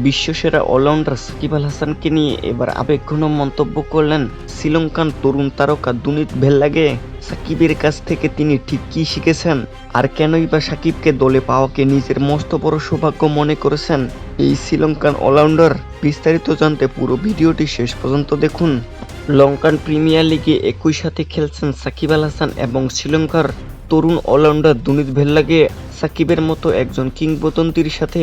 বিশ্বসেরা allrounder Shakib Al হাসানকে নিয়ে এবার আবেগঘন মন্তব্য করলেন শ্রীলঙ্কান তরুণ তারকা দুনিত ভেল্লাগে। সাকিবের কাছ থেকে তিনি ঠিক কী শিখেছেন, আর কেনই বা সাকিবকে দলে পাওয়াকে নিজের মস্ত বড় সৌভাগ্য মনে করেছেন এই শ্রীলঙ্কান অলরাউন্ডার? বিস্তারিত জানতে পুরো ভিডিওটি শেষ পর্যন্ত দেখুন। লঙ্কান প্রিমিয়ার লিগে একই সাথে খেলছেন সাকিব আল হাসান এবং শ্রীলঙ্কার তরুণ অলরাউন্ডার দুনিত ভেল্লাগে। সাকিবের মতো একজন কিংবদন্তির সাথে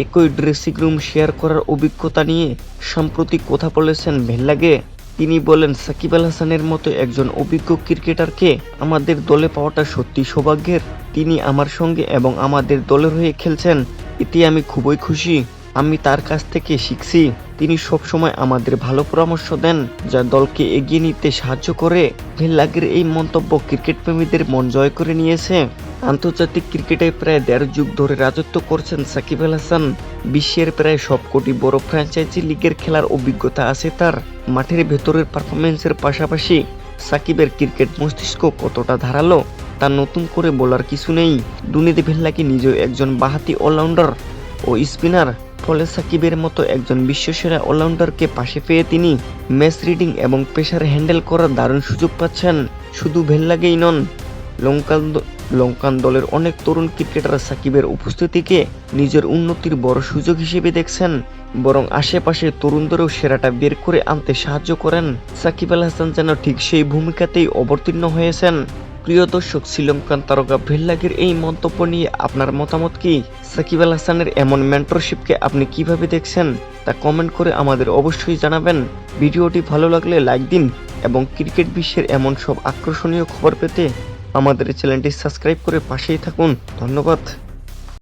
একই ড্রেসিং রুম শেয়ার করার অভিজ্ঞতা নিয়ে সাম্প্রতি কথা বলেছেন ভেল্লাগে। তিনি বলেন, সাকিব আল হাসানের মতো একজন অভিজ্ঞ ক্রিকেটারকে আমাদের দলে পাওয়াটা সত্যি সৌভাগ্যের। তিনি আমার সঙ্গে এবং আমাদের দলের হয়ে খেলছেন, এতে আমি খুবই খুশি। আমি তার কাছ থেকে শিখছি। তিনি সবসময় আমাদের ভালো পরামর্শ দেন, যা দলকে এগিয়ে নিতে সাহায্য করে। ভেল্লাগের এই মন্তব্য ক্রিকেট প্রেমীদের মন জয় করে নিয়েছে। আন্তর্জাতিক ক্রিকেটে প্রায় ১.৫ যুগ ধরে রাজত্ব করছেন সাকিব আল হাসান। বিশ্বের প্রায় সবকটি বড় ফ্র্যাঞ্চাইজি লিগের খেলার অভিজ্ঞতা আছে তার। মাঠের ভেতরের পারফরমেন্সের পাশাপাশি সাকিবের ক্রিকেট মস্তিষ্ক কতটা ধারালো তা নতুন করে বলার কিছু নেই। দুনিত ভেল্লাগে নিজেও একজন বাঁহাতি অলরাউন্ডার ও স্পিনার, ফলে সাকিবের মতো একজন বিশ্বসেরা অলরাউন্ডারকে পাশে পেয়ে তিনি ম্যাচ রিডিং এবং প্রেসার হ্যান্ডেল করার দারুণ সুযোগ পাচ্ছেন। শুধু ভেল্লাগেই নন, লঙ্কান দলের অনেক তরুণ ক্রিকেটার সাকিবের উপস্থিতিকে নিজের উন্নতির বড় সুযোগ হিসেবে দেখছেন, বরং আশেপাশের তরুণদেরও সেরাটা বের করে আনতে সাহায্য করেন। সাকিব আল হাসান যেন ঠিক সেই ভূমিকাতেই অবতীর্ণ হয়েছেন। প্রিয় দর্শক, শ্রীলঙ্কান তারকা ভেল্লাগের এই মন্তব্য নিয়ে আপনার মতামত কি? সাকিব আল হাসানের এমন মেন্টরশিপকে আপনি কিভাবে দেখছেন তা কমেন্ট করে আমাদের অবশ্যই জানাবেন। ভিডিওটি ভালো লাগলে লাইক দিন এবং ক্রিকেট বিশ্বের এমন সব আকর্ষণীয় খবর পেতে আমাদের চ্যানেলটি সাবস্ক্রাইব করে পাশেই থাকুন। ধন্যবাদ।